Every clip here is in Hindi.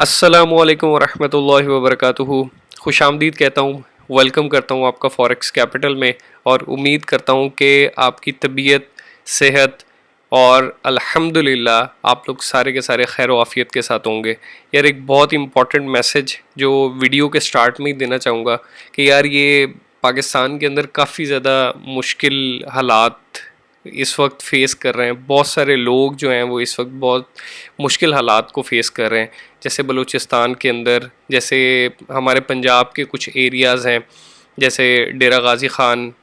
अस्सलामुअलैकुम वरहमतुल्लाहि वबरकातुहू। खुशामदीद कहता हूँ, वेलकम करता हूँ आपका फॉरेक्स कैपिटल में। और उम्मीद करता हूँ कि आपकी तबीयत, सेहत और अल्हम्दुलिल्लाह आप लोग सारे के सारे खैर आफियत के साथ होंगे। यार एक बहुत इंपॉर्टेंट मैसेज जो वीडियो के स्टार्ट में ही देना चाहूँगा कि यार ये पाकिस्तान के अंदर काफ़ी ज़्यादा मुश्किल हालात इस वक्त फेस कर रहे हैं। बहुत सारे लोग जो हैं वो इस वक्त बहुत मुश्किल हालात को फेस कर रहे हैं। जैसे बलूचिस्तान के अंदर, जैसे हमारे पंजाब के कुछ एरियाज़ हैं, जैसे डेरा गाजी ख़ान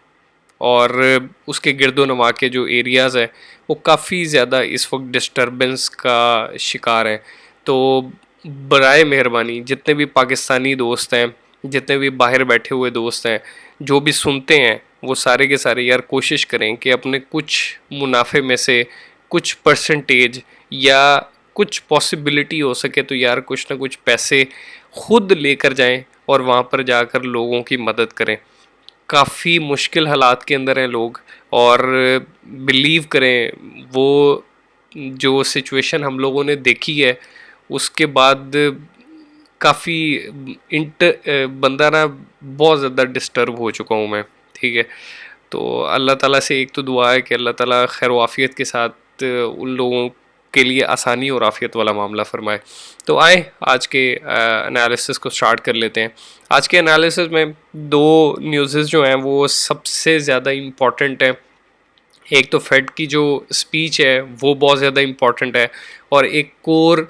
और उसके गिरदो नवा के जो एरियाज़ हैं वो काफ़ी ज़्यादा इस वक्त डिस्टरबेंस का शिकार हैं। तो बराए मेहरबानी जितने भी पाकिस्तानी दोस्त हैं, जितने भी बाहर बैठे हुए दोस्त हैं, जो भी सुनते हैं, वो सारे के सारे यार कोशिश करें कि अपने कुछ मुनाफे में से कुछ परसेंटेज या कुछ पॉसिबिलिटी हो सके तो यार कुछ ना कुछ पैसे खुद लेकर जाएं और वहाँ पर जाकर लोगों की मदद करें। काफ़ी मुश्किल हालात के अंदर हैं लोग। और बिलीव करें, वो जो सिचुएशन हम लोगों ने देखी है उसके बाद काफ़ी इंट बंदा ना बहुत ज़्यादा डिस्टर्ब हो चुका हूँ मैं। ठीक है, तो अल्लाह ताला से एक तो दुआ है कि अल्लाह ताला खैर आफियत के साथ उन लोगों के लिए आसानी और आफियत वाला मामला फरमाए। तो आए आज के एनालिसिस को स्टार्ट कर लेते हैं। आज के एनालिसिस में दो न्यूज़ जो हैं वो सबसे ज़्यादा इम्पॉर्टेंट है। एक तो फेड की जो स्पीच है वो बहुत ज़्यादा इम्पॉर्टेंट है, और एक core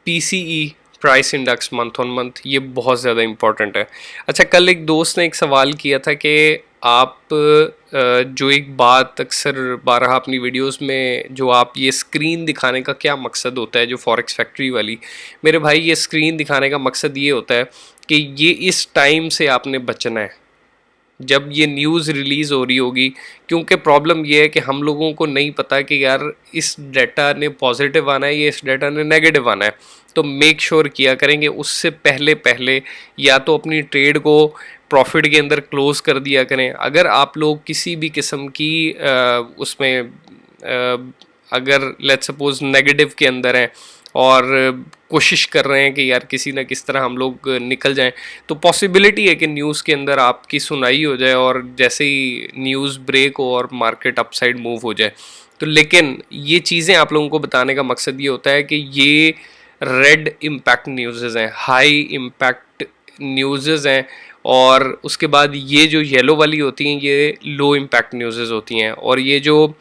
PCE price index month on month, ये बहुत ज़्यादा इम्पॉर्टेंट है। अच्छा, कल एक दोस्त ने एक सवाल किया था कि आप जो एक बात अक्सर बारहा अपनी वीडियोस में जो आप ये स्क्रीन दिखाने का क्या मकसद होता है, जो फॉरेक्स फैक्ट्री वाली। मेरे भाई, ये स्क्रीन दिखाने का मकसद ये होता है कि ये इस टाइम से आपने बचना है जब ये न्यूज़ रिलीज़ हो रही होगी। क्योंकि प्रॉब्लम ये है कि हम लोगों को नहीं पता कि यार इस डाटा ने पॉजिटिव आना है या इस डाटा ने नेगेटिव आना है। तो मेक श्योर किया करेंगे उससे पहले पहले या तो अपनी ट्रेड को प्रॉफिट के अंदर क्लोज़ कर दिया करें। अगर आप लोग किसी भी किस्म की उसमें अगर लेट्स सपोज नेगेटिव के अंदर हैं और कोशिश कर रहे हैं कि यार किसी ना किस तरह हम लोग निकल जाएं, तो पॉसिबिलिटी है कि न्यूज़ के अंदर आपकी सुनाई हो जाए और जैसे ही न्यूज़ ब्रेक हो और मार्केट अपसाइड मूव हो जाए। तो लेकिन ये चीज़ें आप लोगों को बताने का मकसद ये होता है कि ये रेड इम्पैक्ट न्यूज़ हैं, हाई इम्पैक्ट न्यूज़ हैं, और उसके बाद ये जो येलो वाली होती हैं ये लो इम्पैक्ट न्यूज़ होती हैं, और ये जो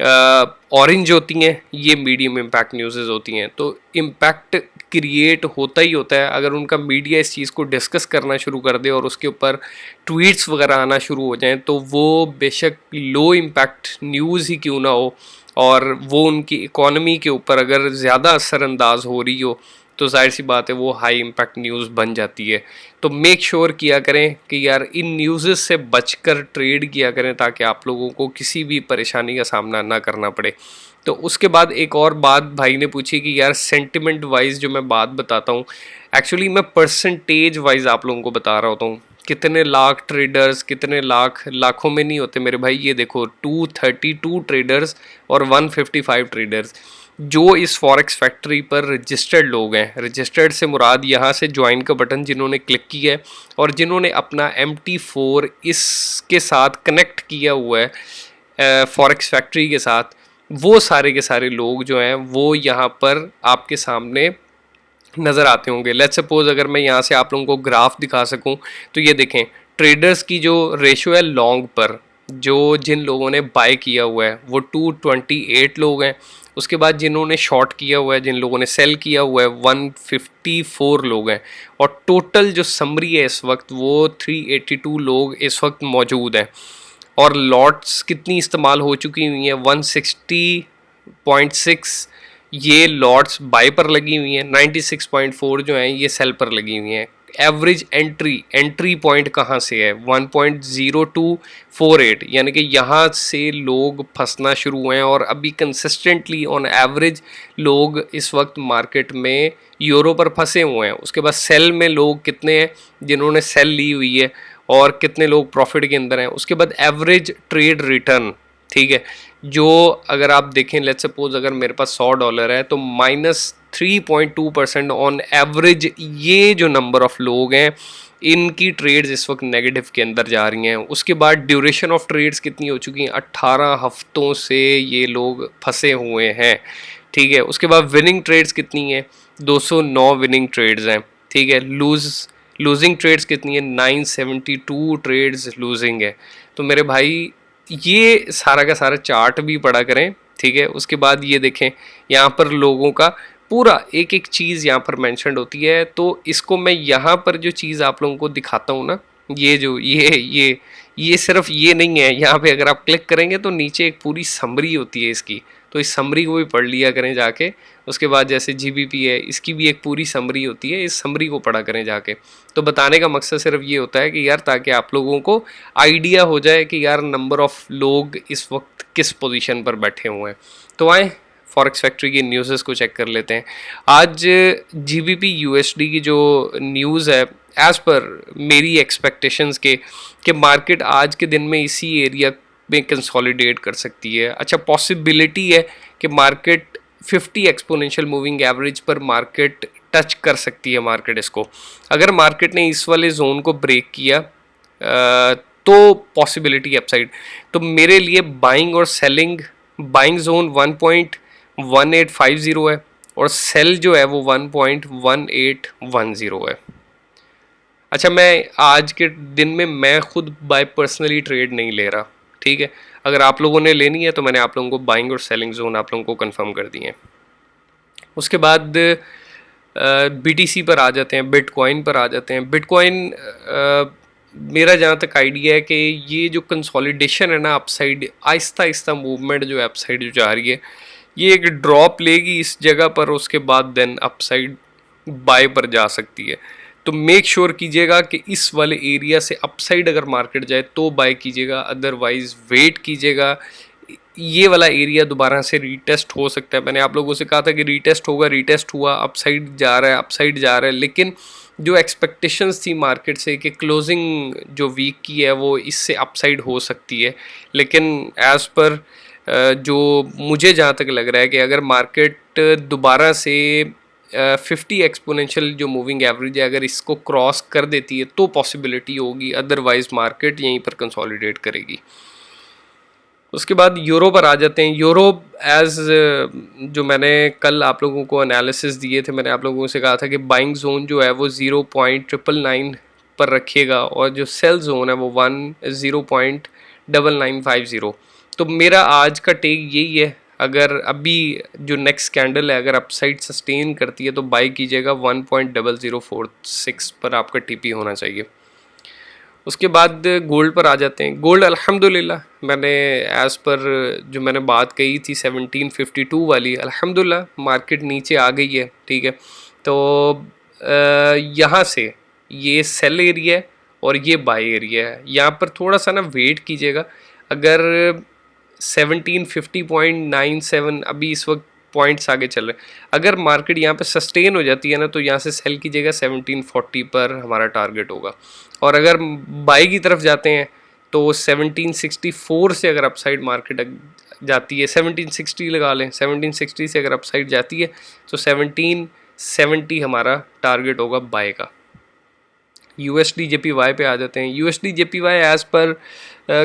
ऑरेंज होती हैं ये मीडियम इम्पैक्ट न्यूज़ होती हैं। तो इम्पैक्ट क्रिएट होता ही होता है अगर उनका मीडिया इस चीज़ को डिस्कस करना शुरू कर दे और उसके ऊपर ट्वीट्स वगैरह आना शुरू हो जाएं, तो वो बेशक लो इम्पैक्ट न्यूज़ ही क्यों ना हो, और वो उनकी इकॉनमी के ऊपर अगर ज़्यादा असरअंदाज हो रही हो तो जाहिर सी बात है वो हाई इम्पैक्ट न्यूज़ बन जाती है। तो मेक श्योर किया करें कि यार इन न्यूज़ से बचकर ट्रेड किया करें ताकि आप लोगों को किसी भी परेशानी का सामना ना करना पड़े। तो उसके बाद एक और बात भाई ने पूछी कि यार सेंटिमेंट वाइज जो मैं बात बताता हूँ, एक्चुअली मैं परसेंटेज वाइज आप लोगों को बता रहा होता हूँ। कितने लाख ट्रेडर्स, कितने लाख, लाखों में नहीं होते मेरे भाई। ये देखो 232 ट्रेडर्स और 155 ट्रेडर्स जो इस फॉरेक्स फैक्ट्री पर रजिस्टर्ड लोग हैं। रजिस्टर्ड से मुराद यहाँ से ज्वाइन का बटन जिन्होंने क्लिक किया है और जिन्होंने अपना MT4 इसके साथ कनेक्ट किया हुआ है फॉरेक्स फैक्ट्री के साथ, वो सारे के सारे लोग जो हैं वो यहाँ पर आपके सामने नज़र आते होंगे। लेट्स सपोज अगर मैं यहाँ से आप लोगों को ग्राफ दिखा सकूँ तो ये देखें, ट्रेडर्स की जो रेशो है लॉन्ग पर, जो जिन लोगों ने बाय किया हुआ है वो 228 लोग हैं। उसके बाद जिन्होंने शॉर्ट किया हुआ है, जिन लोगों ने सेल किया हुआ है, 154 लोग हैं। और टोटल जो समरी है इस वक्त वो 382 लोग इस वक्त मौजूद हैं। और लॉट्स कितनी इस्तेमाल हो चुकी हुई हैं, 160.6 ये लॉट्स बाय पर लगी हुई हैं, 96.4 जो हैं ये सेल पर लगी हुई हैं। एवरेज एंट्री पॉइंट कहाँ से है, 1.0248, यानी कि यहाँ से लोग फंसना शुरू हुए हैं और अभी कंसिस्टेंटली ऑन एवरेज लोग इस वक्त मार्केट में यूरो पर फंसे हुए हैं। उसके बाद सेल में लोग कितने हैं जिन्होंने सेल ली हुई है और कितने लोग प्रॉफिट के अंदर हैं। उसके बाद एवरेज ट्रेड रिटर्न, ठीक है, जो अगर आप देखें, लेट्स सपोज अगर मेरे पास $100 है तो -3.2% ऑन एवरेज ये जो नंबर ऑफ लोग हैं इनकी ट्रेड्स इस वक्त नेगेटिव के अंदर जा रही हैं। उसके बाद ड्यूरेशन ऑफ ट्रेड्स कितनी हो चुकी हैं, 18 हफ्तों से ये लोग फंसे हुए हैं, ठीक है। उसके बाद विनिंग ट्रेड्स कितनी हैं, 209 विनिंग ट्रेड्स हैं, ठीक है। लूजिंग ट्रेड्स कितनी है, 972 ट्रेड्स लूजिंग है। तो मेरे भाई ये सारा का सारा चार्ट भी पढ़ा करें, ठीक है। उसके बाद ये देखें यहाँ पर लोगों का पूरा एक एक चीज़ यहाँ पर मेंशन्ड होती है। तो इसको मैं यहाँ पर जो चीज़ आप लोगों को दिखाता हूँ ना, ये जो ये सिर्फ ये नहीं है, यहाँ पे अगर आप क्लिक करेंगे तो नीचे एक पूरी समरी होती है इसकी, तो इस समरी को भी पढ़ लिया करें जाके। उसके बाद जैसे जीबीपी है, इसकी भी एक पूरी समरी होती है, इस समरी को पढ़ा करें जाके। तो बताने का मकसद सिर्फ ये होता है कि यार ताकि आप लोगों को आइडिया हो जाए कि यार नंबर ऑफ लोग इस वक्त किस पोजीशन पर बैठे हुए हैं। तो आए फॉरेक्स फैक्ट्री की न्यूज़ को चेक कर लेते हैं। आज जीबीपी यूएसडी की जो न्यूज़ है, एज़ पर मेरी एक्सपेक्टेशंस के कि मार्केट आज के दिन में इसी एरिया में कंसोलिडेट कर सकती है। अच्छा, पॉसिबिलिटी है कि मार्केट 50 एक्सपोनेंशियल मूविंग एवरेज पर मार्केट टच कर सकती है। मार्केट इसको अगर मार्केट ने इस वाले जोन को ब्रेक किया तो पॉसिबिलिटी अपसाइड। तो मेरे लिए बाइंग और सेलिंग, बाइंग जोन 1.1850 है और सेल जो है वो 1.1810 है। अच्छा, मैं आज के दिन में मैं खुद बाय पर्सनली ट्रेड नहीं ले रहा, ठीक है। अगर आप लोगों ने लेनी है तो मैंने आप लोगों को बाइंग और सेलिंग जोन आप लोगों को कंफर्म कर दिए हैं। उसके बाद बीटीसी पर आ जाते हैं, बिटकॉइन पर आ जाते हैं। बिटकॉइन मेरा जहाँ तक आइडिया है कि ये जो कंसोलिडेशन है ना अपसाइड, आहिस्ता आहिस्ता मूवमेंट जो है अपसाइड जो जा रही है, ये एक ड्रॉप लेगी इस जगह पर, उसके बाद देन अपसाइड बाय पर जा सकती है। तो मेक श्योर कीजिएगा कि इस वाले एरिया से अपसाइड अगर मार्केट जाए तो बाय कीजिएगा, अदरवाइज वेट कीजिएगा। ये वाला एरिया दोबारा से रीटेस्ट हो सकता है। मैंने आप लोगों से कहा था कि रीटेस्ट होगा, रीटेस्ट हुआ, अपसाइड जा रहा है, अपसाइड जा रहा है। लेकिन जो एक्सपेक्टेशंस थी मार्केट से कि क्लोजिंग जो वीक की है वो इससे अपसाइड हो सकती है, लेकिन एज़ पर जो मुझे जहाँ तक लग रहा है कि अगर मार्केट दोबारा से 50 एक्सपोनेंशियल जो मूविंग एवरेज है अगर इसको क्रॉस कर देती है तो पॉसिबिलिटी होगी, अदरवाइज मार्केट यहीं पर कंसोलिडेट करेगी। उसके बाद यूरो पर आ जाते हैं। यूरो एज जो मैंने कल आप लोगों को एनालिसिस दिए थे, मैंने आप लोगों से कहा था कि बाइंग जोन जो है वो 0.999 पर रखिएगा और जो सेल जोन है वो 0.9950। तो मेरा आज का टेक यही है, अगर अभी जो नेक्स्ट कैंडल है अगर अपसाइड सस्टेन करती है तो बाई कीजिएगा, 1.0046 पर आपका टीपी होना चाहिए। उसके बाद गोल्ड पर आ जाते हैं। गोल्ड अल्हम्दुलिल्लाह मैंने एज़ पर जो मैंने बात कही थी 1752 वाली, अल्हम्दुलिल्लाह मार्केट नीचे आ गई है, ठीक है। तो यहाँ से ये सेल एरिया है और ये बाय एरिया है। यहाँ पर थोड़ा सा ना वेट कीजिएगा। अगर 1750.97 अभी इस वक्त पॉइंट्स आगे चल रहे हैं, अगर मार्केट यहाँ पे सस्टेन हो जाती है ना तो यहाँ से सेल कीजिएगा, 1740 पर हमारा टारगेट होगा। और अगर बाई की तरफ जाते हैं तो 1764 से अगर अपसाइड मार्केट जाती है, 1760 लगा लें, 1760 से अगर अपसाइड जाती है तो 1770 हमारा टारगेट होगा बाय का। यूएसडी जेपीवाई पे आ जाते हैं। USD JPY as per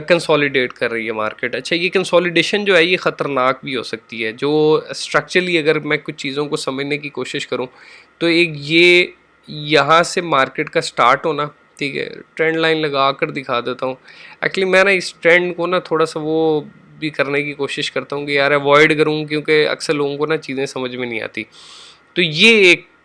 consolidate कर रही है मार्केट। अच्छा, ये कंसोलिडेशन जो है ये ख़तरनाक भी हो सकती है। जो स्ट्रक्चरली अगर मैं कुछ चीज़ों को समझने की कोशिश करूं तो एक ये यहाँ से मार्केट का स्टार्ट होना, ठीक है। ट्रेंड लाइन लगा कर दिखा देता हूँ। एक्चुअली मैं ना इस ट्रेंड को ना थोड़ा सा वो भी करने की कोशिश करता हूँ कि यार अवॉइड करूँ, क्योंकि अक्सर लोगों को ना चीज़ें समझ में नहीं आती। तो ये एक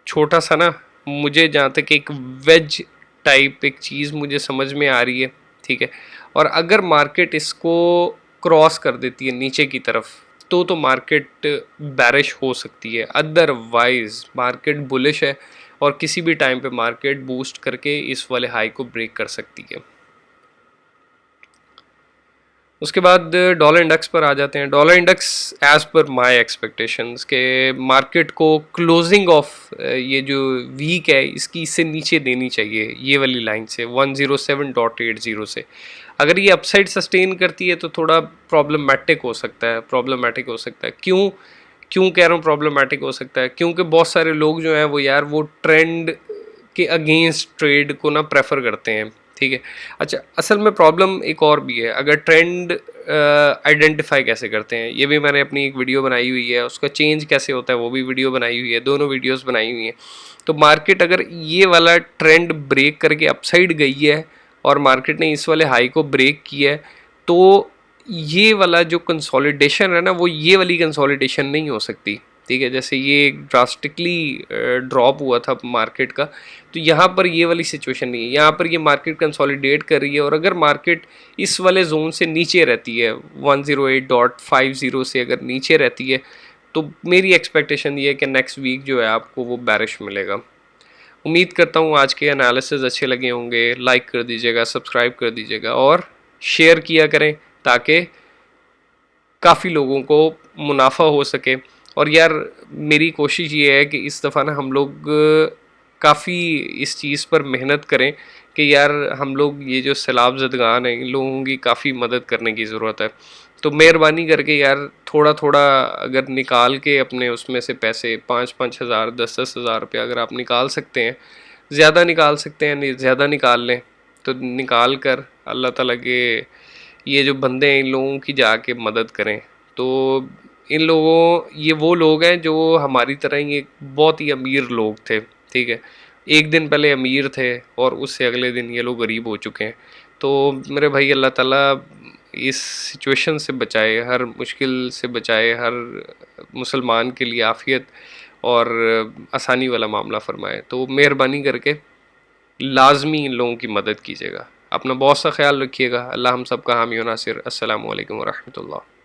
छोटा सा ना मुझे जहाँ तक एक वेज टाइप एक चीज़ मुझे समझ में आ रही है, ठीक है। और अगर मार्केट इसको क्रॉस कर देती है नीचे की तरफ तो मार्केट बैरिश हो सकती है, अदरवाइज मार्केट बुलिश है और किसी भी टाइम पे मार्केट बूस्ट करके इस वाले हाई को ब्रेक कर सकती है। उसके बाद डॉलर इंडेक्स पर आ जाते हैं। Dollar index as per my expectations के मार्केट को क्लोजिंग ऑफ ये जो वीक है इसकी इससे नीचे देनी चाहिए, ये वाली लाइन से 107.80 से। अगर ये अपसाइड सस्टेन करती है तो थोड़ा प्रॉब्लमेटिक हो सकता है। क्यों क्यों कह रहा हूँ प्रॉब्लमेटिक हो सकता है? क्योंकि बहुत सारे लोग जो हैं वो यार वो ट्रेंड के अगेंस्ट ट्रेड को ना प्रेफर करते हैं, ठीक है। अच्छा, असल में प्रॉब्लम एक और भी है। अगर ट्रेंड आइडेंटिफाई कैसे करते हैं, ये भी मैंने अपनी एक वीडियो बनाई हुई है। उसका चेंज कैसे होता है वो भी वीडियो बनाई हुई है, दोनों वीडियोस बनाई हुई हैं। तो मार्केट अगर ये वाला ट्रेंड ब्रेक करके अपसाइड गई है और मार्केट ने इस वाले हाई को ब्रेक किया है, तो ये वाला जो कंसोलिडेशन है ना, वो ये वाली कंसोलिडेशन नहीं हो सकती, ठीक है। जैसे ये ड्रास्टिकली ड्रॉप हुआ था मार्केट का, तो यहाँ पर ये वाली सिचुएशन नहीं है। यहाँ पर ये मार्केट कंसोलिडेट कर रही है, और अगर मार्केट इस वाले जोन से नीचे रहती है 108.50 से अगर नीचे रहती है, तो मेरी एक्सपेक्टेशन ये है कि नेक्स्ट वीक जो है आपको वो बैरिश मिलेगा। उम्मीद करता हूँ आज के एनालिसिस अच्छे लगे होंगे। लाइक कर दीजिएगा, सब्सक्राइब कर दीजिएगा और शेयर किया करें ताकि काफ़ी लोगों को मुनाफा हो सके। और यार मेरी कोशिश ये है कि इस दफ़ा ना हम लोग काफ़ी इस चीज़ पर मेहनत करें कि यार हम लोग ये जो सैलाब ज़दगान हैं इन लोगों की काफ़ी मदद करने की ज़रूरत है। तो मेहरबानी करके यार थोड़ा थोड़ा अगर निकाल के अपने उसमें से पैसे 5-5 हज़ार 10-10 हज़ार रुपया अगर आप निकाल सकते हैं, ज़्यादा निकाल सकते हैं, ज़्यादा निकाल लें, तो निकाल कर अल्लाह ताला के ये जो बंदे हैं इन लोगों की जाके मदद करें। तो इन लोगों ये वो लोग हैं जो हमारी तरह ही एक बहुत ही अमीर लोग थे, ठीक है। एक दिन पहले अमीर थे और उससे अगले दिन ये लोग गरीब हो चुके हैं। तो मेरे भाई अल्लाह ताला इस सिचुएशन से बचाए, हर मुश्किल से बचाए, हर मुसलमान के लिए आफ़ियत और आसानी वाला मामला फ़रमाए। तो मेहरबानी करके लाजमी इन लोगों की मदद कीजिएगा। अपना बहुत सा ख्याल रखिएगा। अल्लाह हम सब का हामी व नासिर। अस्सलामु अलैकुम व रहमतुल्लाह।